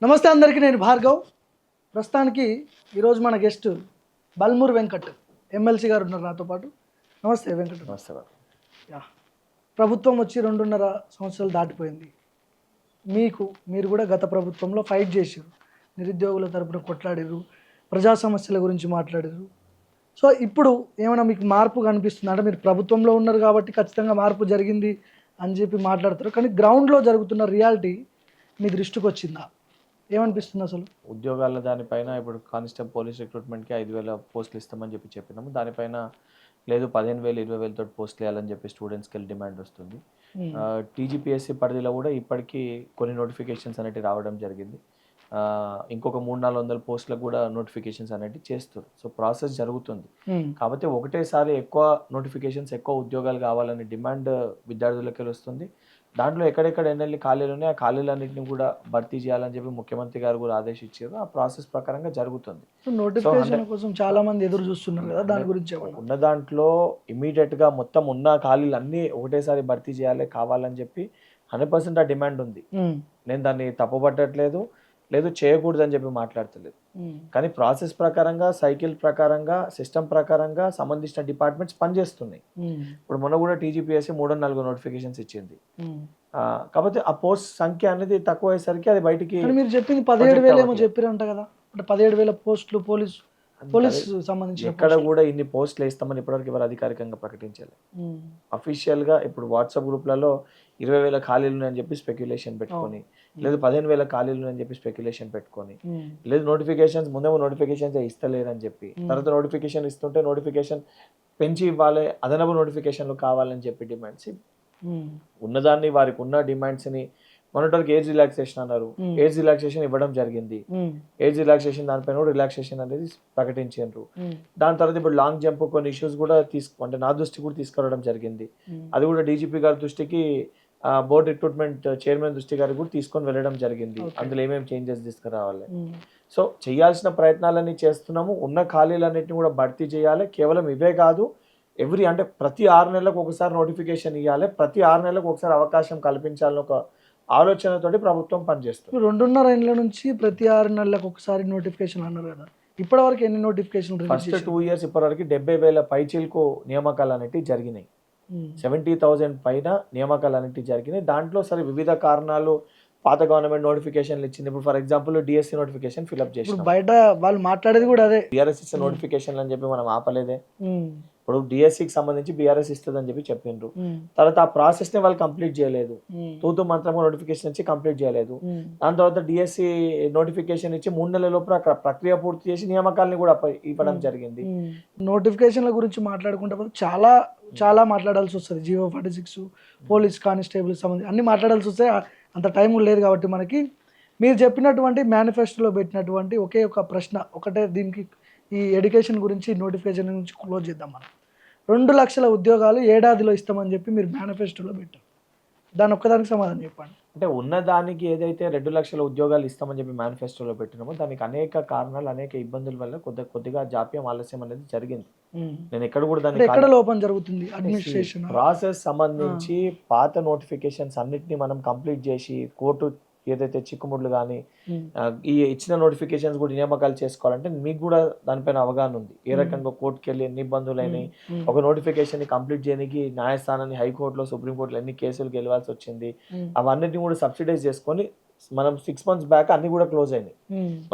నమస్తే అందరికీ, నేను భార్గవ్. ప్రస్తుతానికి ఈరోజు మన గెస్ట్ బల్మూర్ వెంకట్ ఎమ్మెల్సీ గారు ఉన్నారు నాతో పాటు. నమస్తే వెంకట్. నమస్తే. యా, ప్రభుత్వం వచ్చి 2.5 సంవత్సరాలు దాటిపోయింది. మీరు కూడా గత ప్రభుత్వంలో ఫైట్ చేశారు, నిరుద్యోగుల తరపున కొట్లాడారు, ప్రజా సమస్యల గురించి మాట్లాడారు. సో ఇప్పుడు ఏమైనా మీకు మార్పు కనిపిస్తుంది అంటే మీరు ప్రభుత్వంలో ఉన్నారు కాబట్టి ఖచ్చితంగా మార్పు జరిగింది అని చెప్పి మాట్లాడతారు, కానీ గ్రౌండ్లో జరుగుతున్న రియాలిటీ మీ దృష్టికి వచ్చిందా? ఏమనిపిస్తుంది అసలు? ఉద్యోగాల దానిపైన ఇప్పుడు కానిస్టేబుల్ పోలీస్ రిక్రూట్మెంట్కి 5,000 పోస్టులు ఇస్తామని చెప్పినాము. దానిపైన లేదు 15,000 20,000 తోటి పోస్టులు వేయాలని చెప్పి స్టూడెంట్స్కి వెళ్ళి డిమాండ్ వస్తుంది. టీజీపీఎస్సీ పరిధిలో కూడా ఇప్పటికీ కొన్ని నోటిఫికేషన్స్ అనేవి రావడం జరిగింది. ఇంకొక 300-400 పోస్టులకు కూడా నోటిఫికేషన్స్ అనేవి చేస్తారు. సో ప్రాసెస్ జరుగుతుంది. కాబట్టి ఒకటేసారి ఎక్కువ నోటిఫికేషన్స్, ఎక్కువ ఉద్యోగాలు కావాలనే డిమాండ్ విద్యార్థులకి వస్తుంది. దాంట్లో ఎక్కడెక్కడ ఎన్నెల్లి ఖాళీలు ఉన్నాయి, ఆ ఖాళీలన్నింటినీ కూడా భర్తీ చేయాలని చెప్పి ముఖ్యమంత్రి గారు కూడా ఆదేశించారు. ఆ ప్రాసెస్ ప్రకారంగా జరుగుతుంది. నోటిఫికేషన్ కోసం చాలా మంది ఎదురు చూస్తున్నారు కదా, దాని గురించి ఉన్న దాంట్లో ఇమీడియట్గా మొత్తం ఉన్న ఖాళీలు అన్నీ ఒకటేసారి భర్తీ చేయాలి కావాలని చెప్పి 100% ఆ డిమాండ్ ఉంది. నేను దాన్ని తప్పుపట్టట్లేదు, లేదు చేయకూడదు అని చెప్పి మాట్లాడతలేదు. కానీ ప్రాసెస్ ప్రకారంగా, సైకిల్ ప్రకారంగా, సిస్టమ్ ప్రకారంగా సంబంధించిన డిపార్ట్మెంట్స్ పనిచేస్తున్నాయి. ఇప్పుడు మొన్న కూడా టీజీపీఎస్సీ 3-4 నోటిఫికేషన్స్ ఇచ్చింది. కాకపోతే ఆ పోస్ట్ సంఖ్య అనేది తక్కువ అయ్యేసరికి అది బయటికి. మీరు చెప్పింది 17,000 ఏమో చెప్పారంట కదా, అంటే 17,000 పోస్టులు పోలీస్ సంబంధించి ఎక్కడ కూడా ఇన్ని పోస్టులు వేస్తామని ఇప్పటివరకు ఎవరు అధికారికంగా ప్రకటించాలి. అఫీషియల్గా ఇప్పుడు వాట్సాప్ గ్రూప్లలో 20,000 ఖాళీలు ఉన్నాయని చెప్పి స్పెక్యులేషన్ పెట్టుకొని, లేదు 15,000 ఖాళీలు ఉన్నాయని చెప్పి స్పెక్యులేషన్ పెట్టుకొని, లేదు నోటిఫికేషన్స్ ముందేమో నోటిఫికేషన్స్ ఇస్తలేరని చెప్పి, తర్వాత నోటిఫికేషన్ ఇస్తుంటే నోటిఫికేషన్ పెంచి ఇవ్వాలి, అదనపు నోటిఫికేషన్లు కావాలని చెప్పి డిమాండ్స్. ఉన్నదాన్ని వారికి ఉన్న డిమాండ్స్ని మొన్నటివరకు ఏజ్ రిలాక్సేషన్ అన్నారు, ఏజ్ రిలాక్సేషన్ ఇవ్వడం జరిగింది. ఏజ్ రిలాక్సేషన్ దానిపైన కూడా రిలాక్సేషన్ అనేది ప్రకటించారు. దాని తర్వాత ఇప్పుడు లాంగ్ జంప్ కొన్ని ఇష్యూస్ కూడా అంటే నా దృష్టికి కూడా తీసుకురావడం జరిగింది. అది కూడా డీజీపీ గారి దృష్టికి, బోర్డ్ రిక్రూట్మెంట్ చైర్మన్ దృష్టి గారికి కూడా తీసుకొని వెళ్ళడం జరిగింది. అందులో ఏమేమి చేంజెస్ తీసుకురావాలి. సో చేయాల్సిన ప్రయత్నాలన్నీ చేస్తున్నాము. ఉన్న ఖాళీలన్నింటినీ కూడా భర్తీ చేయాలి. కేవలం ఇవే కాదు, అంటే ప్రతి 6 నెలలకు ఒకసారి నోటిఫికేషన్ ఇవ్వాలి, ప్రతి 6 నెలలకు ఒకసారి అవకాశం కల్పించాలని ఒక ఆలోచనతోటి ప్రభుత్వం పనిచేస్తుంది. 2.5 ఏళ్ల నుంచి ప్రతి 6 నెలలకు ఒకసారి నోటిఫికేషన్ అన్నారు కదా, ఇప్పటి వరకు ఎన్ని నోటిఫికేషన్? ఫస్ట్ 2 ఇయర్స్ ఇప్పటివరకు 70,000 పైచీలకు నియామకాలు అనేవి జరిగినాయి. 70,000 పైన నియామకాలు అనేవి జరిగినాయి. దాంట్లో సరే వివిధ కారణాలు, పాత గవర్నమెంట్ నోటిఫికేషన్లు ఇచ్చింది. ఇప్పుడు for example DSC notification fill up చేసి బయట వాళ్ళు మాట్లాడేది కూడా అదే, బీఆర్ఎస్ ఇచ్చే నోటిఫికేషన్లు అని చెప్పి మనం ఆపలేదే. ఇప్పుడు డిఎస్సికి సంబంధించి బీఆర్ఎస్ ఇస్తుంది అని చెప్పి చెప్పిండ్రు. తర్వాత ఆ ప్రాసెస్ ని వాళ్ళు కంప్లీట్ చేయలేదు, తూతు మంత్రంగా నోటిఫికేషన్ ఇచ్చి కంప్లీట్ చేయలేదు. దాని తర్వాత డిఎస్సి నోటిఫికేషన్ ఇచ్చి 3 నెలల లోపల ప్రక్రియ పూర్తి చేసి నియామకాలని కూడా ఇవ్వడం జరిగింది. నోటిఫికేషన్ల గురించి మాట్లాడుకుంటే చాలా చాలా మాట్లాడాల్సి వస్తుంది. జియో 46 పోలీస్ కానిస్టేబుల్ సంబంధించి అన్ని మాట్లాడాల్సి వస్తే అంత టైం లేదు కాబట్టి మనకి. మీరు చెప్పినటువంటి మేనిఫెస్టోలో పెట్టినటువంటి ఒకే ఒక ప్రశ్న ఒకటే, దీనికి ఈ ఎడ్యుకేషన్ గురించి, నోటిఫికేషన్ గురించి క్లోజ్ చేద్దాం. మనం 2 లక్షల ఉద్యోగాలు ఏడాదిలో ఇస్తామని చెప్పి మీరు మేనిఫెస్టోలో పెట్టారు. దాని ఒక్కదానికి సమాధానం చెప్పండి. అంటే ఉన్నదానికి ఏదైతే 2 లక్షల ఉద్యోగాలు ఇస్తామని చెప్పి మేనిఫెస్టోలో పెట్టినామో దానికి అనేక కారణాలు, అనేక ఇబ్బందుల వల్ల కొద్దిగా జాప్యం, ఆలస్యం అనేది జరిగింది. నేను ఎక్కడ కూడా దాన్ని ఎక్కడ లోపం జరుగుతుంది, అడ్మినిస్ట్రేషన్ ప్రాసెస్ సంబంధించి పాత నోటిఫికేషన్స్ అన్నిటిని మనం కంప్లీట్ చేసి కోర్టు ఏదైతే చిక్కుముడ్లు కానీ ఈ ఇచ్చిన నోటిఫికేషన్స్ కూడా నియామకాలు చేసుకోవాలంటే మీకు కూడా దానిపైన అవగాహన ఉంది. ఏ రకంగా కోర్టుకి వెళ్ళి ఎన్ని ఇబ్బందులు అయినాయి, ఒక నోటిఫికేషన్ ని కంప్లీట్ చేయడానికి న్యాయస్థానాన్ని, హైకోర్టులో, సుప్రీంకోర్టులో ఎన్ని కేసులు గెలవాల్సి వచ్చింది. అవన్నిటిని కూడా సబ్సిడైజ్ చేసుకొని మనం 6 months బ్యాక్ అన్ని కూడా క్లోజ్ అయినాయి.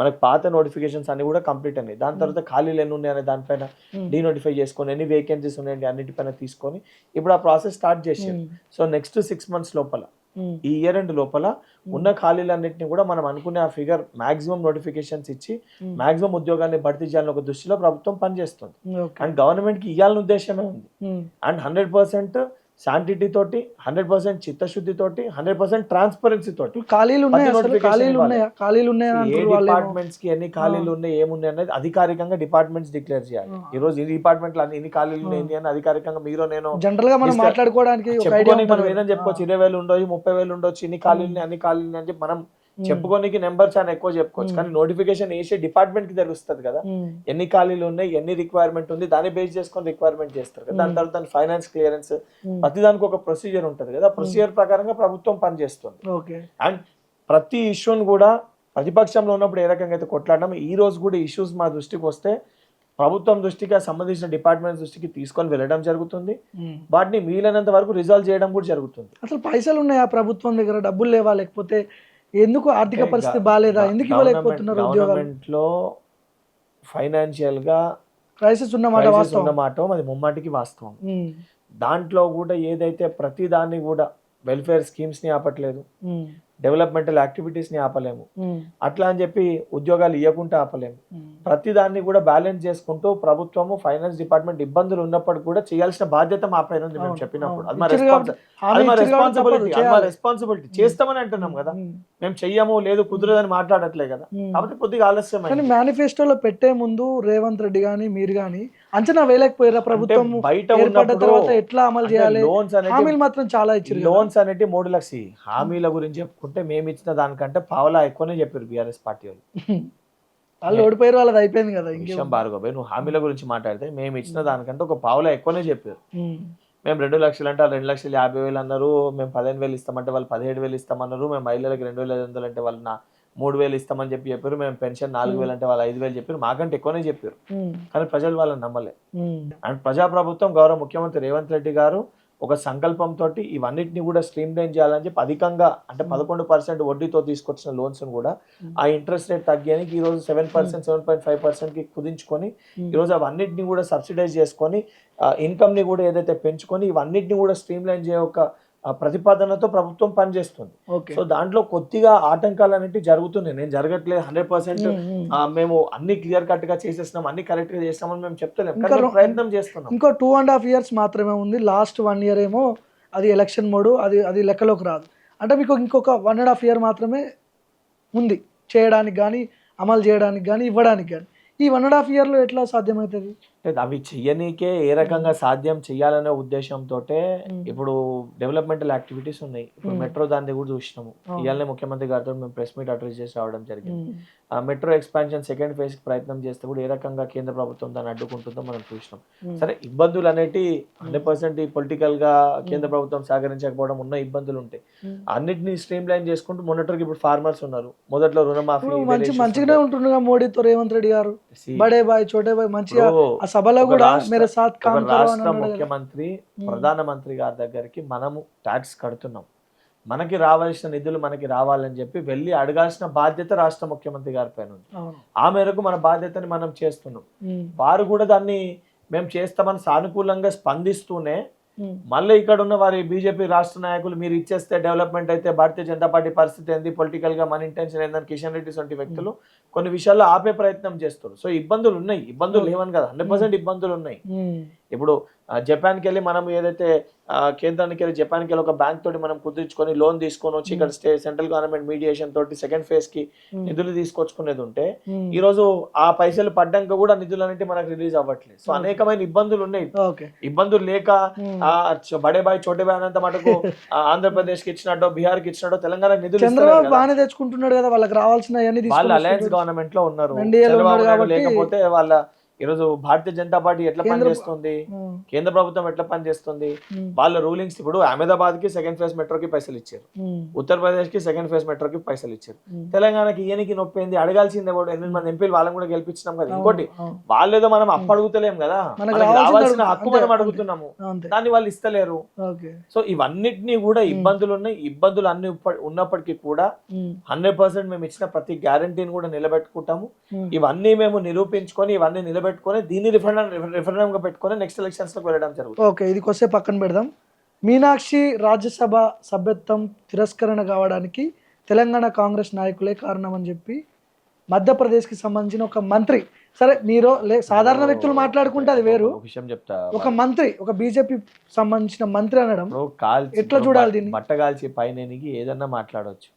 మనకు పాత నోటిఫికేషన్స్ అన్ని కూడా కంప్లీట్ అయినాయి. దాని తర్వాత ఖాళీలు ఎన్ని ఉన్నాయనే దానిపైన డీనోటిఫై చేసుకొని, ఎన్ని వేకెన్సీస్ ఉన్నాయండి అన్నిటిపైన తీసుకొని ఇప్పుడు ఆ ప్రాసెస్ స్టార్ట్ చేసాం. సో నెక్స్ట్ 6 months లోపల, ఈ ఇయర్ ఎండ్ లోపల ఉన్న ఖాళీలన్నింటినీ కూడా మనం అనుకునే ఆ ఫిగర్ మాక్సిమం నోటిఫికేషన్స్ ఇచ్చి మాక్సిమం ఉద్యోగాన్ని భర్తీ చేయాలని ఒక దృష్టిలో ప్రభుత్వం పనిచేస్తుంది. అండ్ గవర్నమెంట్ కి ఇవ్వాలని ఉద్దేశమే ఉంది. అండ్ 100% శాంటిటీ తోటి, 100% చిత్తశుద్ధి తోటి, 100% ట్రాన్స్పరెన్సీ తోటి. డిపార్ట్మెంట్స్ కి ఎన్ని ఖాళీలు ఉన్నాయి, ఏమున్నాయి అనేది అధికారికంగా డిపార్ట్మెంట్స్ డిక్లేర్ చేయాలి. ఈ రోజు ఈ డిపార్ట్మెంట్ లో ఎన్ని ఖాళీలు ఉన్నాయి అని అధికారికంగా మీరు నేను జనరల్ గా మనం మాట్లాడుకోవడానికి మనం ఏదైనా చెప్పుకోవచ్చు. 20,000 ఉండొచ్చు, 30,000 ఉండొచ్చు, ఇన్ని ఖాళీలు, అన్ని ఖాళీలు అని చెప్పి మనం చెప్పుకోనికి నెంబర్ చాలా ఎక్కువ చెప్పుకోవచ్చు. కానీ నోటిఫికేషన్ వేసే డిపార్ట్మెంట్ కి తెలుస్తుంది కదా ఎన్ని ఖాళీలు ఉన్నాయి, ఎన్ని రిక్వైర్మెంట్ ఉంది, దాన్ని బేస్ చేసుకొని రిక్వైర్మెంట్ చేస్తారు కదా. దాని తర్వాత ఫైనాన్స్ క్లియరెన్స్, ప్రతిదానికి ఒక ప్రొసీజర్ ఉంటుంది కదా. ప్రొసీజర్ ప్రకారంగా ప్రభుత్వం పనిచేస్తుంది. అండ్ ప్రతి ఇష్యూని కూడా ప్రతిపక్షంలో ఉన్నప్పుడు ఏ రకంగా అయితే కొట్లాడడం, ఈ రోజు కూడా ఇష్యూస్ మా దృష్టికి వస్తే ప్రభుత్వం దృష్టికి, సంబంధించిన డిపార్ట్మెంట్ దృష్టికి తీసుకొని వెళ్ళడం జరుగుతుంది. వాటిని వీలైనంత వరకు రిజాల్వ్ చేయడం కూడా జరుగుతుంది. అసలు పైసలు ఉన్నాయా ప్రభుత్వం దగ్గర, డబ్బులు లేవా, లేకపోతే ఎందుకు ఆర్థిక పరిస్థితి బాగాలేదా, ఎందుకు ఇవ్వలేకపోతున్నారు ఉద్యోగాలు? గవర్నమెంట్లో ఫైనాన్షియల్ గా క్రైసిస్ ఉన్నమాట వాస్తవం. ఉన్నమాట అది ముమ్మాటికి వాస్తవం. దాంట్లో కూడా ఏదైతే ప్రతి దాన్ని కూడా వెల్ఫేర్ స్కీమ్స్ ని ఆపట్లేదు, డెవలప్మెంటల్ యాక్టివిటీస్ ని ఆపలేము, అట్లా అని చెప్పి ఉద్యోగాలు ఇవ్వకుండా ఆపలేము. ప్రతి దాన్ని కూడా బ్యాలెన్స్ చేసుకుంటూ ప్రభుత్వము, ఫైనాన్స్ డిపార్ట్మెంట్ ఇబ్బందులు ఉన్నప్పటికీ కూడా చేయాల్సిన బాధ్యత మా పైన ఉంది. మేము చెప్పినప్పుడు అది మా రెస్పాన్సిబిలిటీ. చేస్తామని అంటున్నాం కదా, మేము చెయ్యము లేదు కుదరదని మాట్లాడట్లే కదా, కాబట్టి కొద్దిగా ఆలస్యం. కానీ మేనిఫెస్టోలో పెట్టే ముందు రేవంత్ రెడ్డి గానీ మీరు గానీ అంచనా వేయలేకపోయారా ప్రభుత్వం బయట ఏర్పడ్డ తర్వాత ఎట్లా అమలు చేయాలి? లోన్స్ హామీలు మాత్రం చాలా ఇచ్చారు. లోన్స్ అనేటి 3 లక్షలు హామీల గురించి చెప్పుకుంటే మేము ఇచ్చిన దానికంటే పావలా ఎక్కువనే చెప్పారు బీఆర్ఎస్ పార్టీ వాళ్ళు. వాళ్ళు ఓడిపోయారు, వాళ్ళది అయిపోయింది కదా. విషయం భార్గవ్, నువ్వు హామీల గురించి మాట్లాడితే మేము ఇచ్చిన దానికంటే ఒక పావలా ఎక్కువనే చెప్పారు. మేము 2 లక్షలు అంటే 2,50,000 అన్నారు, మేము 15,000 ఇస్తామంటే వాళ్ళు 17,000 ఇస్తామన్నారు, మేము మహిళలకు 2,500 అంటే వాళ్ళు 3,000 ఇస్తామని చెప్పారు, మేము పెన్షన్ 4,000 అంటే వాళ్ళు 5,000 చెప్పారు, మాకంటే ఎక్కువనే చెప్పారు. కానీ ప్రజలు వాళ్ళని నమ్మలే. అండ్ ప్రజాప్రభుత్వం గౌరవ ముఖ్యమంత్రి రేవంత్ రెడ్డి గారు ఒక సంకల్పంతో ఇవన్నిటిని కూడా స్ట్రీమ్ లైన్ చేయాలని చెప్పి అధికంగా అంటే 11% వడ్డీతో తీసుకొచ్చిన లోన్స్ కూడా ఆ ఇంట్రెస్ట్ రేట్ తగ్గడానికి ఈ రోజు 7%, 7.5% కి కుదించుకొని ఈ రోజు అవన్నిటిని కూడా సబ్సిడైజ్ చేసుకొని ఇన్కమ్ ని కూడా ఏదైతే పెంచుకొని ఇవన్నిటిని కూడా స్ట్రీమ్ లైన్ చేయ ఒక ప్రతిపాదనతో ప్రభుత్వం పనిచేస్తుంది. సో దాంట్లో కొద్దిగా ఆటంకాలు అనేవి జరుగుతున్నాయి. నేను జరగట్లేదు 100% మేము అన్ని క్లియర్ కట్ గా చేసేస్తున్నాం, అన్ని కరెక్ట్ గా చేస్తామని మేము చెప్తలేము, ప్రయత్నం చేస్తున్నాం. ఇంకో 2.5 years మాత్రమే ఉంది. లాస్ట్ 1 year ఏమో అది ఎలక్షన్ మోడ్, అది లెక్కలోకి రాదు. అంటే మీకు ఇంకొక 1.5 year మాత్రమే ఉంది చేయడానికి కానీ, అమలు చేయడానికి కానీ, ఇవ్వడానికి కానీ. ఈ 1.5 yearలో ఎట్లా సాధ్యమవుతుంది? అవి చెయ్యనీకే ఏ రకంగా సాధ్యం చెయ్యాలనే ఉద్దేశంతో ఇప్పుడు డెవలప్మెంటల్ యాక్టివిటీస్ ఉన్నాయి. ఇప్పుడు మెట్రో దాన్ని కూడా చూసినాము. ఇవాళనే ముఖ్యమంత్రి గారితో మేము ప్రెస్ మీట్ అడ్రస్ చేసి రావడం జరిగింది. మెట్రో ఎక్స్పాన్షన్ సెకండ్ ఫేజ్ కి ప్రయత్నం చేస్తే కూడా ఏ రకంగా కేంద్ర ప్రభుత్వం దాన్ని అడ్డుకుంటుందో మనం చూసినాం. సరే, ఇబ్బందులు అనేటి 100% పొలిటికల్ గా కేంద్ర ప్రభుత్వం సహకరించకపోవడం ఉన్న ఇబ్బందులు ఉంటాయి. అన్నిటిని స్ట్రీమ్ లైన్ చేసుకుంటూ మొన్నటికి ఇప్పుడు ఫార్మర్స్ ఉన్నారు. మొదట్లో రుణమాఫీ మంచిగానే ఉంటుండగా మోడీతో రేవంత్ రెడ్డి గారు బడే బాయ్ చోటే బాయ్ మంచిగా సభలో కూడా రాష్ట్ర ముఖ్యమంత్రి, ప్రధానమంత్రి గారి దగ్గరికి మనము ట్యాక్స్ కడుతున్నాం, మనకి రావాల్సిన నిధులు మనకి రావాలని చెప్పి వెళ్ళి అడగాల్సిన బాధ్యత రాష్ట్ర ముఖ్యమంత్రి గారి పైన ఉంది. ఆ మేరకు మన బాధ్యతని మనం చేస్తున్నాం. వారు కూడా దాన్ని మేము చేస్తామని సానుకూలంగా స్పందిస్తూనే మళ్ళీ ఇక్కడ ఉన్న వారి బీజేపీ రాష్ట్ర నాయకులు మీరు ఇచ్చేస్తే డెవలప్మెంట్ అయితే భారతీయ జనతా పార్టీ పరిస్థితి ఏంది, పొలిటికల్ గా మన ఇంటెన్షన్ ఏందని కిషన్ రెడ్డి వంటి వ్యక్తులు కొన్ని విషయాల్లో ఆపే ప్రయత్నం చేస్తారు. సో ఇబ్బందులు ఉన్నాయి, ఇబ్బందులు లేవని కదా, 100% ఇబ్బందులు ఉన్నాయి. ఇప్పుడు జపాన్కి వెళ్ళి మనం ఏదైతే కేంద్రానికి వెళ్ళి జపాన్కి వెళ్ళి ఒక బ్యాంక్ తోటి మనం కుదిర్చుకొని లోన్ తీసుకొని వచ్చి ఇక్కడ సెంట్రల్ గవర్నమెంట్ మీడియేషన్ తోటి సెకండ్ ఫేజ్ కి నిధులు తీసుకొచ్చుకునేది ఉంటే ఈ రోజు ఆ పైసలు పడ్డాక కూడా నిధులు అనేవి మనకు రిలీజ్ అవ్వట్లేదు. సో అనేకమైన ఇబ్బందులు ఉన్నాయి. ఇబ్బందులు లేక బడే బాయ్ చోటే బాయ్ అనంత మటుకు ఆంధ్రప్రదేశ్ కి ఇచ్చినట్టు, బీహార్ కి ఇచ్చినట్టు తెలంగాణ నిధులు తెచ్చుకుంటున్నాడు కదా, వాళ్ళకి రావాల్సిన వాళ్ళు అలయన్స్ గవర్నమెంట్ లో ఉన్నారు. లేకపోతే వాళ్ళ ఈరోజు భారతీయ జనతా పార్టీ ఎట్లా పనిచేస్తుంది, కేంద్ర ప్రభుత్వం ఎట్లా పనిచేస్తుంది, వాళ్ళ రూలింగ్స్. ఇప్పుడు అహ్మదాబాద్ కి సెకండ్ ఫేజ్ మెట్రోకి పైసలు ఇచ్చారు, ఉత్తరప్రదేశ్ కి సెకండ్ ఫేజ్ మెట్రోకి పైసలు ఇచ్చారు, తెలంగాణకి ఈయనకి నొప్పింది అడగాల్సిందే కూడా 8 మంది ఎంపీలు వాళ్ళని కూడా గెలిపించినాం కదా. ఇంకోటి వాళ్ళేదో మనం అడుగుతలేం కదా, రావాల్సిన హక్కు మనం అడుగుతున్నాము, దాన్ని వాళ్ళు ఇస్తలేరు. సో ఇవన్నిటినీ కూడా ఇబ్బందులు ఉన్నాయి. ఇబ్బందులు అన్ని ఉన్నప్పటికీ కూడా 100% మేము ఇచ్చిన ప్రతి గ్యారంటీని కూడా నిలబెట్టుకుంటాము. ఇవన్నీ మేము నిరూపించుకొని ఇవన్నీ పెట్టుకొని దీన్ని రిఫరెండం గా పెట్టుకొని నెక్స్ట్ ఎలక్షన్స్ లోకి వెళ్ళడం జరుగుతుంది. ఓకే, ఇది కొద్దిసేపు పక్కన పెడదాం. మీనాక్షి రాజ్యసభ సభ్యత్వం తిరస్కరణ కావడానికి తెలంగాణ కాంగ్రెస్ నాయకులే కారణం అని చెప్పి మధ్యప్రదేశ్కి సంబంధించిన ఒక మంత్రి, సరే మీరు సాధారణ వ్యక్తులు మాట్లాడుకుంటే అది వేరు, విషయం చెప్తా, ఒక మంత్రి, ఒక బీజేపీ సంబంధించిన మంత్రి అనడం ఎట్లా చూడాలి దీన్ని? బట్టగాల్చి పైనకి ఏదన్నా మాట్లాడవచ్చు.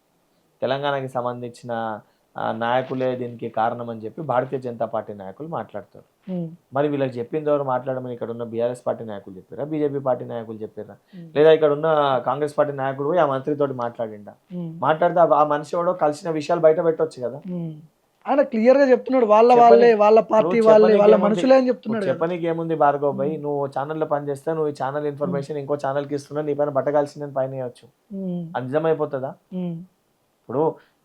తెలంగాణకి సంబంధించిన నాయకులే దీనికి కారణం అని చెప్పి భారతీయ జనతా పార్టీ నాయకులు మాట్లాడతారు. మరి వీళ్ళకి చెప్పింది ఎవరు మాట్లాడమని ఇక్కడ ఉన్న బీఆర్ఎస్ పార్టీ నాయకులు చెప్పారా, బీజేపీ పార్టీ నాయకులు చెప్పారా, లేదా ఇక్కడ ఉన్న కాంగ్రెస్ పార్టీ నాయకుడు పోయి ఆ మంత్రితోటి మాట్లాడిండా? మాట్లాడితే ఆ మనిషి ఎవడో కలిసిన విషయాలు బయట పెట్టొచ్చు కదా. ఆయన క్లియర్ గా చెప్తున్నాడు, వాళ్ళ పార్టీ వాళ్ళ మనుషులే అని చెప్తున్నాడు. చెప్పనీకి ఏముంది భార్గవ్ భాయ్, నువ్వు ఛానల్లో పనిచేస్తే నువ్వు ఈ ఛానల్ ఇన్ఫర్మేషన్ ఇంకో ఛానల్ కి ఇస్తున్నా, నీ పైన బట్టగాల్సిందని పైన వేయచ్చు, అది నిజమైపోతుందా? ఇప్పుడు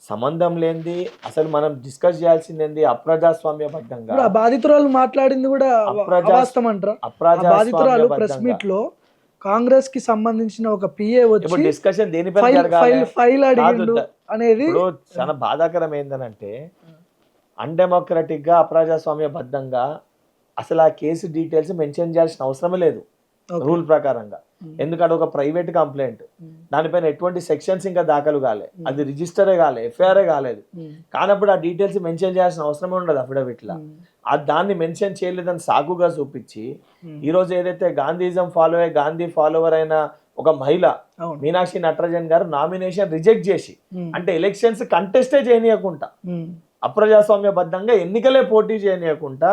సంబంధం లేనిది అసలు మనం డిస్కస్ చేయాల్సింది ఏంది అప్రజాస్వామ్యబద్ధంగా ఇప్పుడు ఆ బాధితురాలు మాట్లాడింది కూడా అవాస్తవం అంటారా? ఆ బాధితురాలు ప్రెస్ మీట్ లో కాంగ్రెస్ కి సంబంధించిన ఒక పిఏ వచ్చి డిస్కషన్ దేనిపైన జరగాలి ఫైల్ అడిగిండు అనేది ఇప్పుడు చాలా బాధాకరం ఏందనంటే అన్డెమోక్రటిక్ గా అప్రజాస్వామ్యబద్ధంగా అసలు ఆ కేసు డీటెయిల్స్ మెన్షన్ చేయాల్సిన అవసరమే లేదు రూల్ ప్రకారంగా. ఎందుకంటే ఒక ప్రైవేట్ కంప్లైంట్ దానిపైన ఎటువంటి సెక్షన్స్ ఇంకా దాఖలు కాలే, అది రిజిస్టరే కాలే, ఎఫ్ఐఆర్ కాలేదు. కానప్పుడు ఆ డీటెయిల్స్ మెన్షన్ చేయాల్సిన అవసరమే ఉండదు అఫిడవిట్ లా. దాన్ని మెన్షన్ చేయలేదని సాకుగా చూపించి ఈ రోజు ఏదైతే గాంధీజం గాంధీ ఫాలోవర్ అయిన ఒక మహిళ మీనాక్షి నటరాజన్ గారు నామినేషన్ రిజెక్ట్ చేసి, అంటే ఎలక్షన్స్ కంటెస్టే చేయనీయకుండా అప్రజాస్వామ్యబద్ధంగా ఎన్నికలే పోటీ చేయనీయకుండా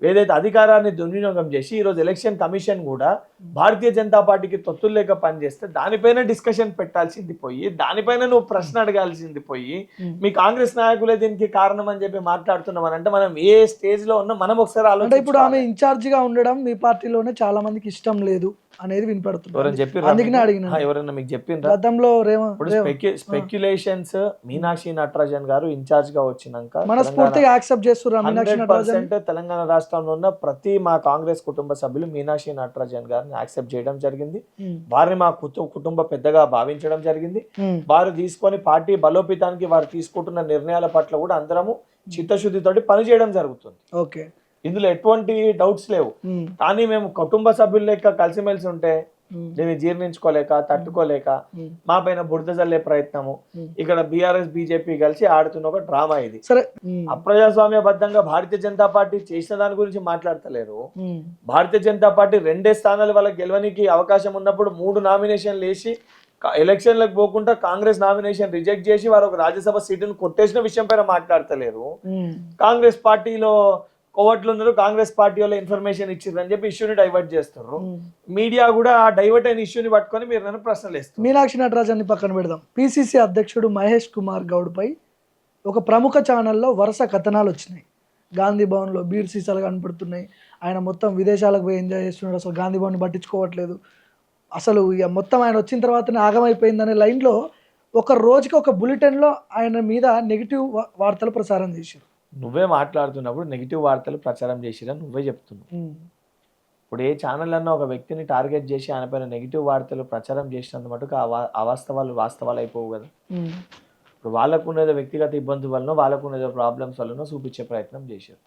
ఏదైతే అధికారాన్ని దుర్వినియోగం చేసి ఈరోజు ఎలక్షన్ కమిషన్ కూడా భారతీయ జనతా పార్టీకి తొత్తులు లేక పనిచేస్తే దానిపైన డిస్కషన్ పెట్టాల్సింది పోయి, దానిపైన నువ్వు ప్రశ్న అడగాల్సింది పోయి, మీ కాంగ్రెస్ నాయకులే దీనికి కారణం అని చెప్పి మాట్లాడుతున్నాం అంటే మనం ఏ స్టేజ్ లో ఉన్నా మనం ఒకసారి ఆలోచించాలి. ఇప్పుడు ఆమె ఇన్ఛార్జ్ గా ఉండడం మీ పార్టీలోనే చాలా మందికి ఇష్టం లేదు అనేది వినపడుతుంది. అందుకనే అడిగిన ఎవరైనా మీకు చెప్పిండ్రా గతంలో స్పెక్యులేషన్స్ మీనాక్షి నటరాజన్ గారు ఇన్ఛార్జ్ గా వచ్చినాక మనస్ఫూర్తిగా యాక్సెప్ట్ చేస్తున్నారు. 100% తెలంగాణ రాష్ట్రంలో ఉన్న ప్రతి మా కాంగ్రెస్ కుటుంబ సభ్యులు మీనాక్షి నటరాజన్ గారిని యాక్సెప్ట్ చేయడం జరిగింది. వారిని మా కుటుంబ పెద్దగా భావించడం జరిగింది. వారు తీసుకొని పార్టీ బలోపేతానికి వారు తీసుకుంటున్న నిర్ణయాల పట్ల కూడా అందరము చిత్తశుద్ధితోటి పనిచేయడం జరుగుతుంది. ఓకే, ఇందులో ఎటువంటి డౌట్స్ లేవు. కానీ మేము కుటుంబ సభ్యుల లెక్క కలిసిమెలిసి ఉంటే దీన్ని జీర్ణించుకోలేక తట్టుకోలేక మా పైన బురద జల్లే ప్రయత్నము, ఇక్కడ బీఆర్ఎస్ బీజేపీ కలిసి ఆడుతున్న ఒక డ్రామా ఇది. అప్రజాస్వామ్యబద్ధంగా భారతీయ జనతా పార్టీ చేసిన దాని గురించి మాట్లాడతలేరు. భారతీయ జనతా పార్టీ 2 స్థానాలు వాళ్ళకి గెలవడానికి అవకాశం ఉన్నప్పుడు 3 నామినేషన్లు వేసి ఎలక్షన్లకు పోకుండా కాంగ్రెస్ నామినేషన్ రిజెక్ట్ చేసి వారు ఒక రాజ్యసభ సీటును కొట్టేసిన విషయం పైన మాట్లాడతలేరు. కాంగ్రెస్ పార్టీలో కోవట్లు ఉన్నారు, కాంగ్రెస్ పార్టీ వాళ్ళ ఇన్ఫర్మేషన్ ఇచ్చిండ్రు అని చెప్పి ఇష్యూని డైవర్ట్ చేస్తారు. మీడియా కూడా ఆ డైవర్ట్ అయిన ఇష్యూని పట్టుకొని మీరు నన్ను ప్రశ్నలు వేస్తారు. మీనాక్షి నటరాజన్ పక్కన పెడదాం. పిసిసి అధ్యక్షుడు మహేష్ కుమార్ గౌడ్ పై ఒక ప్రముఖ ఛానల్లో వరుస కథనాలు వచ్చినాయి. గాంధీ భవన్లో బీర్ సీసాలు కనపడుతున్నాయి, ఆయన మొత్తం విదేశాలకు పోయి ఎంజాయ్ చేస్తున్నాడు, అసలు గాంధీ భవన్ పట్టించుకోవట్లేదు, అసలు ఇక మొత్తం ఆయన వచ్చిన తర్వాతనే ఆగమైపోయిందనే లైన్లో ఒక రోజుకి ఒక బులెటిన్లో ఆయన మీద నెగిటివ్ వార్తలు ప్రసారం చేశారు. నువ్వే మాట్లాడుతున్నప్పుడు నెగిటివ్ వార్తలు ప్రచారం చేసిరని నువ్వే చెప్తున్నావు. ఇప్పుడు ఏ ఛానల్ అన్నా ఒక వ్యక్తిని టార్గెట్ చేసి ఆయన పైన నెగిటివ్ వార్తలు ప్రచారం చేసినంత మటుకు వాస్తవాలు అయిపోవు కదా. ఇప్పుడు వాళ్ళకు ఉన్నదో వ్యక్తిగత ఇబ్బంది వలన, వాళ్ళకు ఉన్నదో ప్రాబ్లమ్స్ వలన చూపించే ప్రయత్నం చేశారు.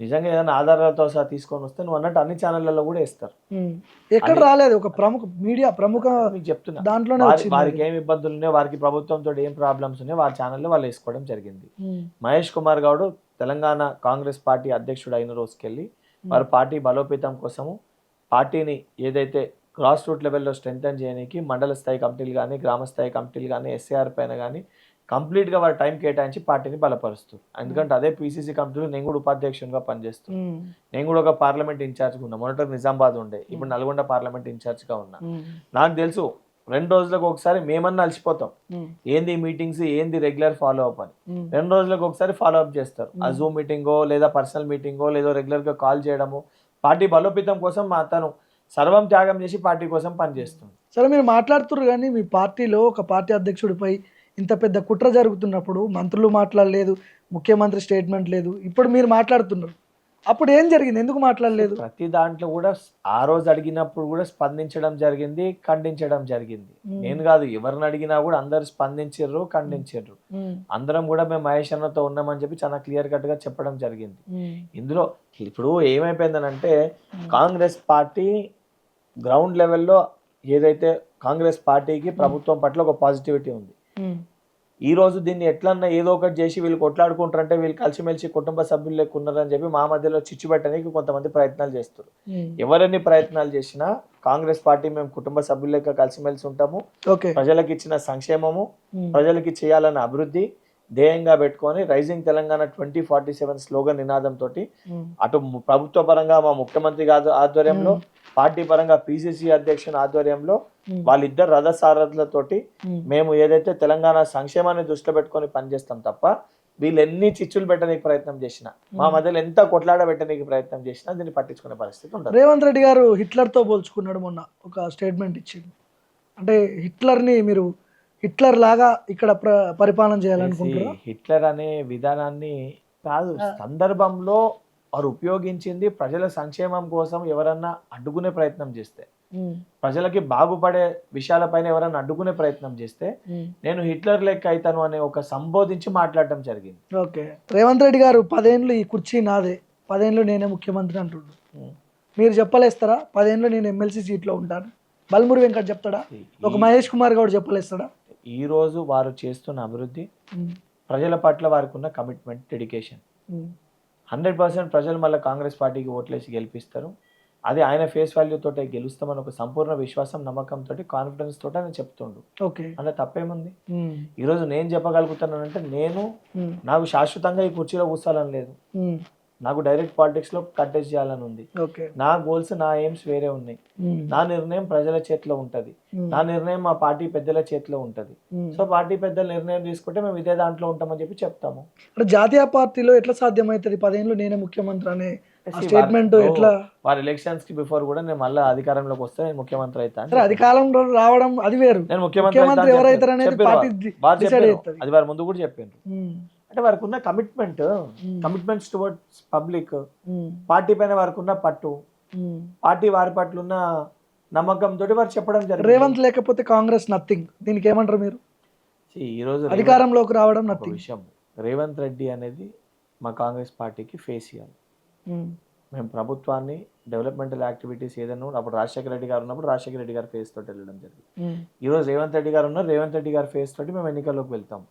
నిజంగా ఏదైనా ఆధారాలతో సహా తీసుకొని వస్తే నువ్వు అన్నట్టు అన్ని ఛానళ్లలో కూడా వేస్తారు. ఎక్కడ రాలేదు, ఒక ప్రముఖ మీడియా ప్రముఖ మీకు చెప్తున్నా, దాంట్లోనే వారికి ఏం ఇబ్బందులు ఉన్నాయో, వారికి ప్రభుత్వంతో ఏం ప్రాబ్లమ్స్ ఉన్నాయో వారి ఛానల్లో వాళ్ళు వేసుకోవడం జరిగింది. మహేష్ కుమార్ గౌడ్ తెలంగాణ కాంగ్రెస్ పార్టీ అధ్యక్షుడు అయిన రోజుకెళ్ళి వారు పార్టీ బలోపేతం కోసము పార్టీని ఏదైతే గ్రాస్ రూట్ లెవెల్లో స్ట్రెంథెన్ చేయడానికి మండల స్థాయి కమిటీలు కానీ, గ్రామ స్థాయి కమిటీలు కానీ, ఎస్ఏఆర్ పైన కానీ కంప్లీట్గా వారు టైం కేటాయించి పార్టీని బలపరుస్తారు. ఎందుకంటే అదే పీసీసీ కమిటీలో నేను కూడా ఉపాధ్యక్షునిగా పనిచేస్తాను. నేను కూడా ఒక పార్లమెంట్ ఇన్ఛార్జ్గా ఉన్నా. మొదట నిజామాబాద్ ఉండే, ఇప్పుడు నల్గొండ పార్లమెంట్ ఇన్ఛార్జ్గా ఉన్నా. నాకు తెలుసు 2 రోజులకు ఒకసారి మేమన్నా అలసిపోతాం, ఏంది మీటింగ్స్, ఏంది రెగ్యులర్ ఫాలో అప్ అని. 2 రోజులకు ఒకసారి ఫాలో అప్ చేస్తారు. ఆ జూమ్ మీటింగో లేదా పర్సనల్ మీటింగో లేదో రెగ్యులర్గా కాల్ చేయడము, పార్టీ బలోపేతం కోసం తను సర్వం త్యాగం చేసి పార్టీ కోసం పనిచేస్తుంది. సరే, మీరు మాట్లాడుతున్నారు కానీ మీ పార్టీలో ఒక పార్టీ అధ్యక్షుడిపై ఇంత పెద్ద కుట్ర జరుగుతున్నప్పుడు మంత్రులు మాట్లాడలేదు, ముఖ్యమంత్రి స్టేట్మెంట్ లేదు, ఇప్పుడు మీరు మాట్లాడుతున్నారు. అప్పుడు ఏం జరిగింది, ఎందుకు మాట్లాడలేదు? ప్రతి దాంట్లో కూడా ఆ రోజు అడిగినప్పుడు కూడా స్పందించడం జరిగింది, ఖండించడం జరిగింది. నేను కాదు, ఎవరిని అడిగినా కూడా అందరు స్పందించారు, ఖండించారు. అందరం కూడా మేము మహేష్ అన్నతో ఉన్నామని చెప్పి చాలా క్లియర్ కట్ గా చెప్పడం జరిగింది. ఇందులో ఇప్పుడు ఏమైపోయిందనంటే కాంగ్రెస్ పార్టీ గ్రౌండ్ లెవెల్లో ఏదైతే కాంగ్రెస్ పార్టీకి ప్రభుత్వం పట్ల ఒక పాజిటివిటీ ఉంది. ఈ రోజు దీన్ని ఎట్లన్నా ఏదో ఒకటి చేసి వీళ్ళు కొట్లాడుకుంటారంటే వీళ్ళు కలిసిమెలిసి కుటుంబ సభ్యులు లెక్క ఉన్నారని చెప్పి మా మధ్యలో చిచ్చు పెట్టడానికి కొంతమంది ప్రయత్నాలు చేస్తారు. ఎవరన్ని ప్రయత్నాలు చేసినా కాంగ్రెస్ పార్టీ మేము కుటుంబ సభ్యుల లెక్క కలిసిమెలిసి ఉంటాము. ప్రజలకు ఇచ్చిన సంక్షేమము, ప్రజలకి చేయాలన్న అభివృద్ధి ధ్యేయంగా పెట్టుకొని రైజింగ్ తెలంగాణ 2047 స్లోగన్ నినాదంతో అటు ప్రభుత్వ పరంగా మా ముఖ్యమంత్రి ఆధ్వర్యంలో, పార్టీ పరంగా పిసిసి అధ్యక్షుని ఆధ్వర్యంలో వాళ్ళిద్దరు రథసారథులతోటి మేము ఏదైతే తెలంగాణ సంక్షేమాన్ని దృష్టిలో పెట్టుకొని పనిచేస్తాం తప్ప వీళ్ళు ఎన్ని చిచ్చులు పెట్టడానికి ప్రయత్నం చేసినా, మా మధ్యలో ఎంత కొట్లాడ పెట్టడానికి ప్రయత్నం చేసినా దీన్ని పట్టించుకునే పరిస్థితి ఉంటుంది. రేవంత్ రెడ్డి గారు హిట్లర్తో పోల్చుకున్నాడు, మొన్న ఒక స్టేట్మెంట్ ఇచ్చిండు. అంటే హిట్లర్ లాగా ఇక్కడ పరిపాలన చేయాలనుకుంటున్నారా? హిట్లర్ అనే విధానాన్ని కాదు, సందర్భంలో వారు ఉపయోగించింది ప్రజల సంక్షేమం కోసం. ఎవరన్నా అడ్డుకునే ప్రయత్నం చేస్తే, ప్రజలకి బాగుపడే విషయాలపైన ఎవరన్నా అడ్డుకునే ప్రయత్నం చేస్తే నేను హిట్లర్ లెక్క అవుతాను అనే ఒక సంబోధించి మాట్లాడటం జరిగింది. ఓకే, రేవంత్ రెడ్డి గారు 10 ఏళ్ళు ఈ కుర్చీ నాదే, 10 ఏళ్ళు నేనే ముఖ్యమంత్రి అంటుండు. మీరు చెప్పలేస్తారా 10 ఏళ్ళు నేను ఎమ్మెల్సీ సీట్లో ఉంటాను? బల్మూరి వెంకట్ చెప్తాడా? ఒక మహేష్ కుమార్ గౌడ్ చెప్పలేస్తాడా? ఈ రోజు వారు చేస్తున్న అభివృద్ధి, ప్రజల పట్ల వారికి ఉన్న కమిట్మెంట్, డెడికేషన్, 100% ప్రజలు మళ్ళీ కాంగ్రెస్ పార్టీకి ఓట్లేసి గెలిపిస్తారు. అది ఆయన ఫేస్ వాల్యూ తోటే గెలుస్తామని ఒక సంపూర్ణ విశ్వాసం, నమ్మకంతో, కాన్ఫిడెన్స్ తోట నేను చెప్తుండు. ఓకే, అలా తప్పేముంది? ఈరోజు నేను చెప్పగలుగుతానంటే నాకు శాశ్వతంగా ఈ కుర్చీలో కూర్చోాలని లేదు. నాకు డైరెక్ట్ పాలిటిక్స్ లో కంటెస్ట్ చేయాలని ఉంది. నా గోల్స్, నా ఎయిమ్స్ వేరే ఉన్నాయి. నా నిర్ణయం ప్రజల చేతిలో ఉంటది. నా నిర్ణయం మా పార్టీ పెద్దల చేతిలో ఉంటది. సో పార్టీ పెద్దల నిర్ణయం తీసుకుంటే మేము ఇదే దాంట్లో ఉంటామని చెప్పి చెప్తాము. జాతీయ పార్టీలో ఎట్లా సాధ్యమవుతుంది 10 ఏళ్ళు నేనే ముఖ్యమంత్రి అనే స్టేట్మెంట్? ఎట్లా? వారి ఎలక్షన్స్ కి బిఫోర్ కూడా నేను మళ్ళీ అధికారంలోకి వస్తే నేను ముఖ్యమంత్రి అవుతాను. అధికారంలో రావడం అది వేరు, నేను ముఖ్యమంత్రి ఎవరైతారు అనేది పార్టీ డిసైడ్ అవుతుంది. అది వారి ముందు కూడా చెప్పారు. అంటే వారికి ఉన్న కమిట్మెంట్స్ టువర్డ్స్ పబ్లిక్, పార్టీ పైన వారికి ఉన్న పట్టు, పార్టీ వారి పట్ల ఉన్న నమ్మకంతో వారు చెప్పడం జరిగింది. రేవంత్ లేకపోతే కాంగ్రెస్ నథింగ్. దీనికి ఏమంటారు మీరు? ఈ రోజు అధికారంలోకి రావడం నథింగ్. విషయం, రేవంత్ రెడ్డి అనేది మా కాంగ్రెస్ పార్టీకి ఫేస్ చేయాలి. మేము ప్రభుత్వాన్ని, డెవలప్మెంటల్ యాక్టివిటీస్ ఏదైనా అప్పుడు రాజశేఖర రెడ్డి గారు ఉన్నప్పుడు రాజశేఖర రెడ్డి గారి ఫేస్ తోటి వెళ్ళడం జరిగింది. ఈ రోజు రేవంత్ రెడ్డి గారు ఉన్నారు, రేవంత్ రెడ్డి గారి ఫేస్ తోటి మేము ఎన్నికల్లోకి వెళ్తాం.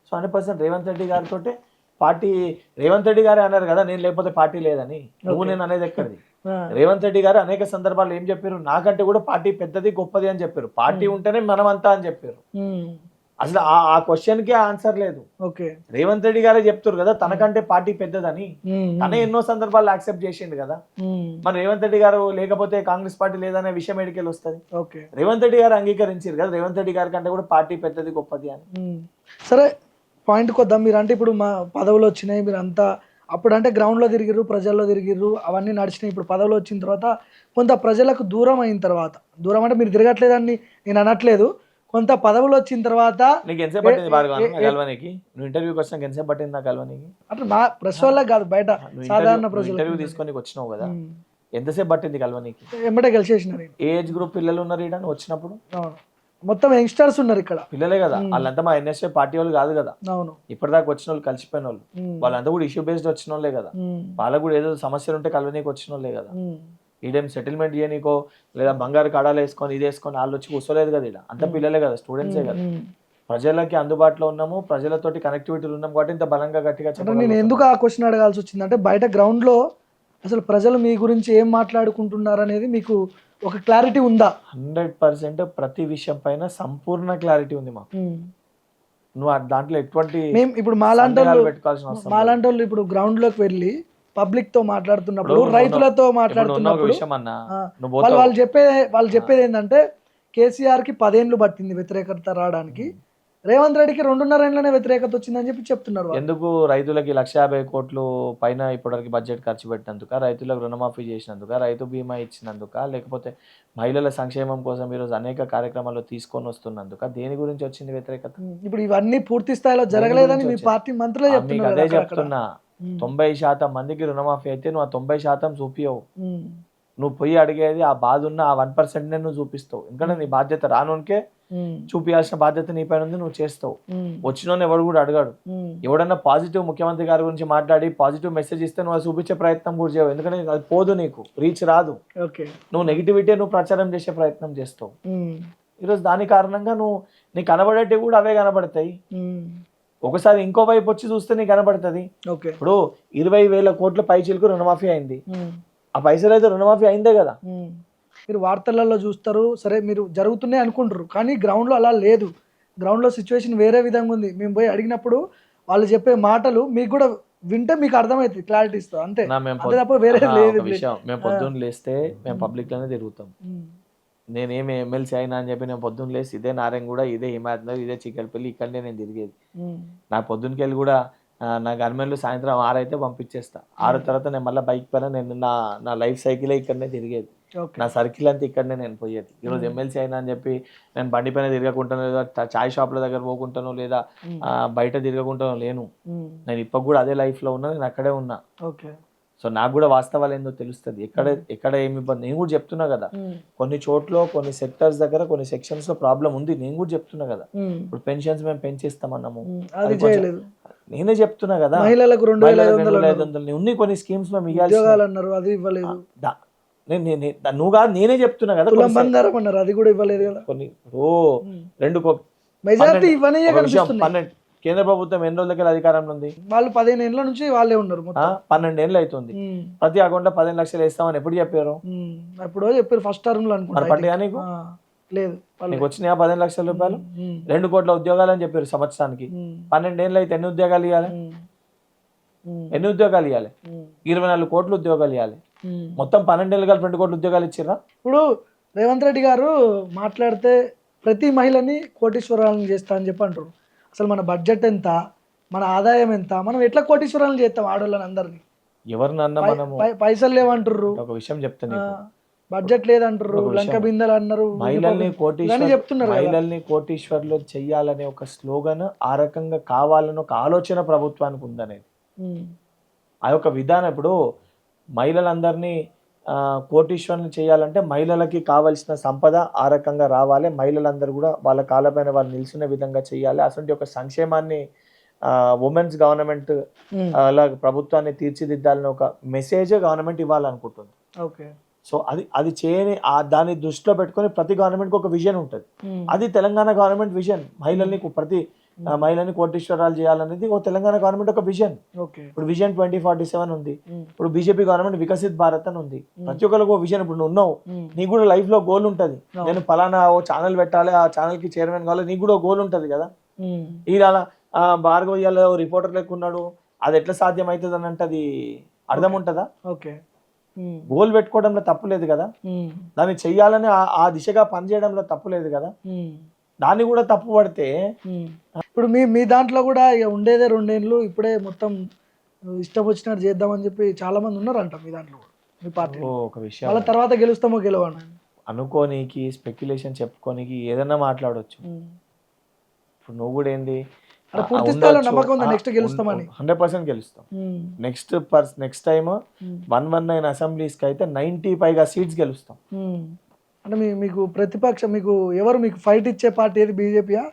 సో 100% రేవంత్ రెడ్డి గారితో పార్టీ, రేవంత్ రెడ్డి గారే అన్నారు కదా నేను లేకపోతే పార్టీ లేదని. నువ్వు నేను అనేది ఎక్కడిది? రేవంత్ రెడ్డి గారు అనేక సందర్భాలు ఏం చెప్పారు? నాకంటే కూడా పార్టీ పెద్దది, గొప్పది అని చెప్పారు. పార్టీ ఉంటేనే మనమంతా అని చెప్పారు. అసలు ఆ క్వశ్చన్ కి ఆన్సర్ లేదు. రేవంత్ రెడ్డి గారే చెప్తారు కదా తనకంటే పార్టీ పెద్దదని. తనే ఎన్నో సందర్భాలు యాక్సెప్ట్ చేసిండు కదా. మరి రేవంత్ రెడ్డి గారు లేకపోతే కాంగ్రెస్ పార్టీ లేదనే విషయం ఎడికెళ్ళి వస్తుంది? రేవంత్ రెడ్డి గారు అంగీకరించారు కదా రేవంత్ రెడ్డి గారి కంటే కూడా పార్టీ పెద్దది, గొప్పది అని. సరే, పాయింట్ కొద్దాం. మీరు అంటే ఇప్పుడు మా పదవులు వచ్చినాయి, మీరు అంతా అప్పుడు అంటే గ్రౌండ్లో తిరిగిర్రు, ప్రజల్లో తిరిగిర్రు, అవన్నీ నడిచినాయి. ఇప్పుడు పదవులు వచ్చిన తర్వాత కొంత ప్రజలకు దూరం అయిన తర్వాత, దూరం అంటే మీరు తిరగట్లేదని నేను అనట్లేదు, కొంత పదవులు వచ్చిన తర్వాత నీకు ఎంతసేపు పట్టింది కలవనికి? నువ్వు ఇంటర్వ్యూకి వచ్చినాక ఎంతసేపు పట్టింది నాకు కలవనికి? అంటే మా ప్రెస్ వాళ్ళకి కాదు, బయట సాధారణ ప్రజలు. ఇంటర్వ్యూ తీసుకొని వచ్చినావు కదా, ఎంతసేపు పట్టింది కలవనికి? ఎమ్మటే కలిసేసినారు. ఏజ్ గ్రూప్ పిల్లలు ఉన్నారు ఇక్కడ వచ్చినప్పుడు? మొత్తం యంగ్స్టర్స్ ఉన్నారు ఇక్కడ. పిల్లలే కదా వాళ్ళంతా, మా ఎన్ఎస్ఏ పార్టీ వాళ్ళు కాదు కదా. అవును, ఇప్పటిదాకా వచ్చిన వాళ్ళు, కలిసిపోయిన వాళ్ళు, వాళ్ళంతా కూడా ఇష్యూ బేస్డ్ వచ్చిన వాళ్ళే కదా. వాళ్ళకు కూడా ఏదో సమస్యలు ఉంటే కలవనీకి వచ్చిన వాళ్ళే కదా. ఈడేం సెటిల్మెంట్ చేయనీకో లేదా బంగారు కడాలు వేసుకొని ఇది వేసుకొని వాళ్ళు వచ్చి కూర్చోలేదు కదా. ఇక్కడ అంత పిల్లలే కదా, స్టూడెంట్సే కదా. ప్రజలకి అందుబాటులో ఉన్నాము, ప్రజలతోటి కనెక్టివిటీలు ఉన్నాం కాబట్టి ఇంత బలంగా గట్టిగా చెప్పాలి. నేను ఎందుకు ఆ క్వశ్చన్ అడగాల్సి వచ్చింది అంటే, బయట గ్రౌండ్ లో అసలు ప్రజలు మీ గురించి ఏం మాట్లాడుకుంటున్నారు అనేది మీకు ఒక క్లారిటీ ఉందా? 100% ప్రతి విషయం పైన సంపూర్ణ క్లారిటీ ఉంది మాకు. నువ్వు దాంట్లో ఎటువంటి ఇప్పుడు మాలాంటి వాళ్ళు ఇప్పుడు గ్రౌండ్ లోకి వెళ్ళి పబ్లిక్ తో మాట్లాడుతున్నప్పుడు, రైతులతో మాట్లాడుతున్నప్పుడు వాళ్ళు చెప్పేది ఏంటంటే కేసీఆర్ కి 10 ఏళ్ళు పట్టింది వ్యతిరేకత రావడానికి, రేవంత్ రెడ్డికి 2.5 ఏళ్ళనే వ్యతిరేకత వచ్చిందని చెప్పి చెప్తున్నారు. ఎందుకు? రైతులకి 150 కోట్లు పైన ఇప్పటివరకు బడ్జెట్ ఖర్చు పెట్టినందుక, రైతులకు రుణమాఫీ చేసినందుక, రైతు బీమా ఇచ్చినందుక, లేకపోతే మహిళల సంక్షేమం కోసం ఈరోజు అనేక కార్యక్రమాలు తీసుకొని వస్తున్నందుక, దేని గురించి వచ్చింది వ్యతిరేకత? ఇప్పుడు ఇవన్నీ పూర్తి స్థాయిలో జరగలేదని మీ పార్టీ మంత్రులే చెప్తున్నారు. అదే చెప్తున్నా, 90% మందికి రుణమాఫీ అయితే నువ్వు ఆ 90% చూపియవు. నువ్వు పోయి అడిగేది ఆ బాధ ఉన్న ఆ 1% నువ్వు చూపిస్తావు. ఎందుకంటే నీ బాధ్యత రానుకే చూపించాల్సిన బాధ్యత నీ పైన ఉంది, నువ్వు చేస్తావు. వచ్చిన ఎవడు కూడా అడగాడు. ఎవడన్నా పాజిటివ్ ముఖ్యమంత్రి గారి గురించి మాట్లాడి పాజిటివ్ మెసేజ్ ఇస్తే నువ్వు చూపించే ప్రయత్నం కూడా చేయవు. ఎందుకంటే అది పోదు, నీకు రీచ్ రాదు. నువ్వు నెగిటివిటీ నువ్వు ప్రచారం చేసే ప్రయత్నం చేస్తావు. ఈరోజు దాని కారణంగా నీకు కనబడేటివి కూడా అవే కనబడతాయి. ఒకసారి ఇంకో వైపు వచ్చి చూస్తే నీకు కనబడుతుంది. ఇప్పుడు 20,000 కోట్ల పైచీలకు రుణమాఫీ అయింది. ఆ పైసలు అయితే రుణమాఫీ అయిందే కదా. మీరు వార్తలలో చూస్తారు, సరే మీరు జరుగుతున్నాయి అనుకుంటారు, కానీ గ్రౌండ్లో అలా లేదు. గ్రౌండ్లో సిచ్యువేషన్ వేరే విధంగా ఉంది. మేము పోయి అడిగినప్పుడు వాళ్ళు చెప్పే మాటలు మీకు కూడా వింటే మీకు అర్థమవుతుంది, క్లారిటీ ఇస్తాం అంతే. వేరే లేదు. మేము పొద్దున్న లేస్తే మేము పబ్లిక్ లోనే తిరుగుతాం. నేనేమి ఎమ్మెల్సీ అయినా అని చెప్పి నేను పొద్దున్న లేసి ఇదే నారాయణగూడ, ఇదే హిమాయత్, ఇదే చిక్కడపల్లి, ఇక్కడనే నేను తిరిగేది. నాకు పొద్దున్నకి వెళ్ళి కూడా నా గవర్నమెంట్లు సాయంత్రం 6 అయితే పంపించేస్తా. 6 తర్వాత నేను మళ్ళీ బైక్ పైన నేను నా లైఫ్ సైకిలే ఇక్కడనే తిరిగేది. ఓకే. నా సర్కిల్ అంతా ఇక్కడనే నేను పోయేది. ఈరోజు ఎమ్మెల్సీ అయినా అని చెప్పి నేను బండి పైన తిరగకుంటాను, లేదా చాయ్ షాప్ల దగ్గర పోకుంటాను, లేదా బయట తిరగకుంటాను లేను. నేను ఇప్పటికి కూడా అదే లైఫ్లో ఉన్నా, నేను అక్కడే ఉన్నా. ఓకే. సో నాకు కూడా వాస్తవాలు ఏందో తెలుస్తుంది, ఎక్కడ ఏమి ఇబ్బంది. నేను కూడా చెప్తున్నా కదా, కొన్ని చోట్ల కొన్ని సెక్టర్స్ దగ్గర కొన్ని సెక్షన్స్ లో ప్రాబ్లం ఉంది, నేను కూడా చెప్తున్నా కదా. ఇప్పుడు పెన్షన్స్ మేము పెంచేస్తామన్నాము, అది చేయలేదు. నేనే చెప్తున్నా కదా. మహిళలకు 2500 ఉన్నాయి కొన్ని స్కీమ్స్ మేము ఇవ్వాలి ఉద్యోగాలు అన్నారు, అది ఇవ్వలేదు. నువ్వు కాదు, నేనే చెప్తున్నా కదా. తులం బంగారం అన్నారు, అది కూడా ఇవ్వలేదు కదా. కొన్ని రెండు మెజారిటీ ఇవ్వనే కనిపిస్తుంది. 12 కేంద్ర ప్రభుత్వం ఎన్ని రోజులకి అధికారంలో ఉంది? వాళ్ళు 15 ఏళ్ళ నుంచి వాళ్ళే ఉన్నారు. 12 ఏళ్ళు అవుతుంది. ప్రతి అకౌంట్లో 15 లక్షలు వేస్తామని ఎప్పుడు చెప్పారు? ఎప్పుడో చెప్పారు, ఫస్ట్ టర్మ్ లో అనుకుంటా. పడ్డాయా నీకు? లేదు. నీకు వచ్చినాయా 15 లక్షల రూపాయలు? 2 కోట్ల ఉద్యోగాలు అని చెప్పారు సంవత్సరానికి. 12 ఏళ్ళు అయితే ఎన్ని ఉద్యోగాలు ఇవ్వాలి? 24 కోట్ల ఉద్యోగాలు ఇవ్వాలి. మొత్తం 12 ఏళ్ళు కలిపి 2 కోట్ల ఉద్యోగాలు ఇచ్చిర్రా? ఇప్పుడు రేవంత్ రెడ్డి గారు మాట్లాడితే ప్రతి మహిళని కోటీశ్వరాలను చేస్తా అని చెప్పి అంటారు. అసలు మన బడ్జెట్ ఎంత, మన ఆదాయం ఎంత, మనం ఎట్లా కోటీశ్వరాలను చేస్తాం ఆడోళ్ళని అందరినీ? ఎవరినన్నా మనము పైసలు లేవంటారు, ఒక విషయం చెప్తాను, బడ్జెట్ లేదంటారు, లంక బిందెలు అన్నారు, మహిళల్ని కోటీశ్వర్లు చెయ్యాలనే ఒక స్లోగన్ ఆ రకంగా కావాలని ఒక ఆలోచన ప్రభుత్వానికి ఉందనేది. ఆ యొక్క విధానం ఇప్పుడు మహిళలందరినీ కోటీశ్వరులు చేయాలంటే మహిళలకి కావాల్సిన సంపద ఆ రకంగా రావాలి, మహిళలందరూ కూడా వాళ్ళ కాళ్ళపైన వాళ్ళు నిల్చునే విధంగా చేయాలి. అటువంటి ఒక సంక్షేమాన్ని ఉమెన్స్ గవర్నమెంట్ అలా ప్రభుత్వాన్ని తీర్చిదిద్దాలని ఒక మెసేజ్ గవర్నమెంట్ ఇవ్వాలనుకుంటుంది. ఓకే. సో అది చేయని దాన్ని దృష్టిలో పెట్టుకొని ప్రతి గవర్నమెంట్కి ఒక విజన్ ఉంటుంది. అది తెలంగాణ గవర్నమెంట్ విజన్. మహిళల్ని కోటీశ్వరాలు చేయాలనేది ఓ తెలంగాణ గవర్నమెంట్ ఒక విజన్. ఇప్పుడు విజన్ 2047 ఉంది. ఇప్పుడు బీజేపీ గవర్నమెంట్ వికసిత్ భారత్ అని ఉంది. ప్రతి ఒక్కరికి విజన్. ఇప్పుడు నువ్వు ఉన్నావు, నీకు కూడా లైఫ్ లో గోల్ ఉంటది. నేను పలానా ఓ ఛానల్ పెట్టాలి, ఆ ఛానల్ కి చైర్మన్ కావాలి, నీకు కూడా గోల్ ఉంటది కదా. ఇలా భార్గవ్ ఇవాళ రిపోర్టర్ లెక్క ఉన్నాడు, అది ఎట్లా సాధ్యం అవుతుంది అని అంటే అది అర్థం ఉంటుందా? గోల్ పెట్టుకోవడంలో తప్పు లేదు కదా, దాన్ని చెయ్యాలని ఆ దిశగా పనిచేయడంలో తప్పు లేదు కదా. దాన్ని కూడా తప్పు పడితే ఇప్పుడు మీ దాంట్లో కూడా ఇక ఉండేదే 2 ఏళ్ళు, ఇప్పుడే మొత్తం ఇష్టం వచ్చినట్టు చేద్దామని చెప్పి చాలా మంది ఉన్నారంట మీ దాంట్లో, మీ పార్టీ. ఒక విషయం, వాళ్ళ తర్వాత గెలుస్తామో గెలవని అనుకోనికి, స్పెక్యులేషన్ చెప్పుకోనికి ఏదన్నా మాట్లాడవచ్చు. ఇప్పుడు నువ్వు కూడా ఏంది, పూర్తి స్థాయిలో నమ్మకం ఉందా నెక్స్ట్ గెలుస్తామని? 100% గెలుస్తాం. నెక్స్ట్ టైం 119 అసెంబ్లీస్కి అయితే 90 పైగా సీట్స్ గెలుస్తాం. అంటే మీకు ప్రతిపక్షం, మీకు ఎవరు మీకు ఫైట్ ఇచ్చే పార్టీ ఏది? బీజేపీయా?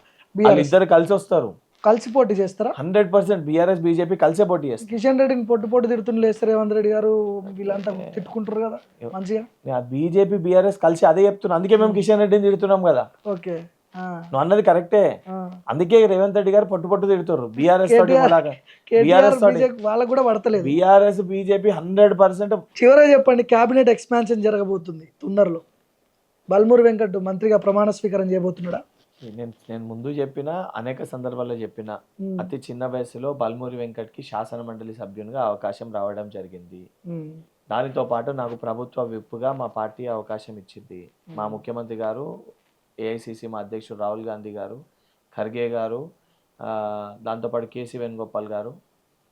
ఇద్దరు కలిసి వస్తారు, కలిసి పోటీ చేస్తారా? 100% బీఆర్ఎస్ బీజేపీ కలిసే పోటీ చేస్తారు. కిషన్ రెడ్డిని పొట్టు తిడుతుండే లేస్తారు, రేవంత్ రెడ్డి గారు వీళ్ళంతా తిట్టుకుంటారు కదా మంచిగా. బీజేపీ బీఆర్ఎస్ కలిసి అదే చెప్తున్నాం, అందుకే మేము కిషన్ రెడ్డిని తిడుతున్నాం కదా. ఓకే, నువ్వు అన్నది కరెక్టే, అందుకే రేవంత్ రెడ్డి గారు పొట్టు తిడుతారు. బీఆర్ఎస్ వాళ్ళకు కూడా పడతలేదు. BRS BJP 100%. చివరగా చెప్పండి, క్యాబినెట్ ఎక్స్పాన్షన్ జరగబోతుంది తొందరలో. బల్మూరి వెంకట్ మంత్రిగా ప్రమాణ స్వీకారం చేయబోతున్నాడా? నేను ముందు చెప్పిన, అనేక సందర్భాల్లో చెప్పిన, అతి చిన్న వయసులో బల్మూరి వెంకట్ కి శాసన మండలి సభ్యునిగా అవకాశం రావడం జరిగింది. దానితో పాటు నాకు ప్రభుత్వ విప్పుగా మా పార్టీ అవకాశం ఇచ్చింది. మా ముఖ్యమంత్రి గారు, ఏఐసిసి మా అధ్యక్షుడు రాహుల్ గాంధీ గారు, ఖర్గే గారు, దాంతోపాటు కేసీ వేణుగోపాల్ గారు,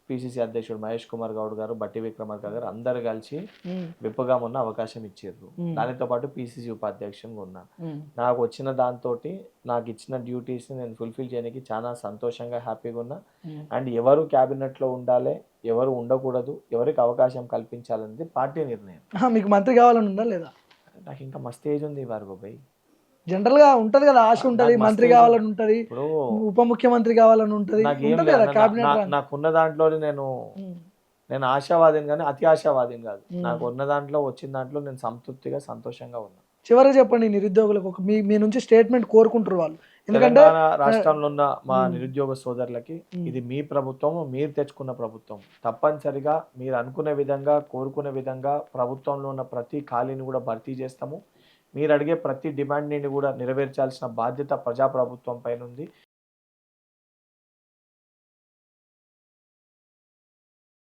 పిసిసి అధ్యక్షుడు మహేష్ కుమార్ గౌడ్ గారు, బట్టి విక్రమార్క గారు అందరు కలిసి విప్పుగా ఉన్న అవకాశం ఇచ్చారు. దానితో పాటు పిసిసి ఉపాధ్యక్షునిగా ఉన్నా. నాకు వచ్చిన దాంతో నాకు ఇచ్చిన డ్యూటీస్ నేను ఫుల్ఫిల్ చేయడానికి చాలా సంతోషంగా, హ్యాపీగా ఉన్నా. అండ్ ఎవరు క్యాబినెట్లో ఉండాలి, ఎవరు ఉండకూడదు, ఎవరికి అవకాశం కల్పించాలనేది పార్టీ నిర్ణయం. మీకు మంత్రి కావాలని ఉందా లేదా? నాకు ఇంకా మస్తు ఏజ్ ఉంది భార్గవ్ భాయ్. జనరల్ గా ఉంటది కదా, ఆశ ఉంటది, మంత్రి కావాలని ఉంటది, ఉప ముఖ్యమంత్రి కావాలని ఉంటది. నాకున్న దాంట్లో నేను ఆశావాదిని కానీ అతి ఆశావాదిని కాదు. నాకు ఉన్న దాంట్లో, వచ్చిన దాంట్లో నేను సంతృప్తిగా, సంతోషంగా ఉన్నా. చివరిగా చెప్పండి, నిరుద్యోగులకు మీ నుంచి స్టేట్మెంట్ కోరుకుంటారు వాళ్ళు. ఎందుకంటే రాష్ట్రంలో ఉన్న మా నిరుద్యోగ సోదరులకి ఇది మీ ప్రభుత్వం, మీరు తెచ్చుకున్న ప్రభుత్వం. తప్పనిసరిగా మీరు అనుకునే విధంగా, కోరుకునే విధంగా ప్రభుత్వంలో ఉన్న ప్రతి ఖాళీని కూడా భర్తీ చేస్తాము. మీరు అడిగే ప్రతి డిమాండ్ని కూడా నెరవేర్చాల్సిన బాధ్యత ప్రజాప్రభుత్వం పైన ఉంది.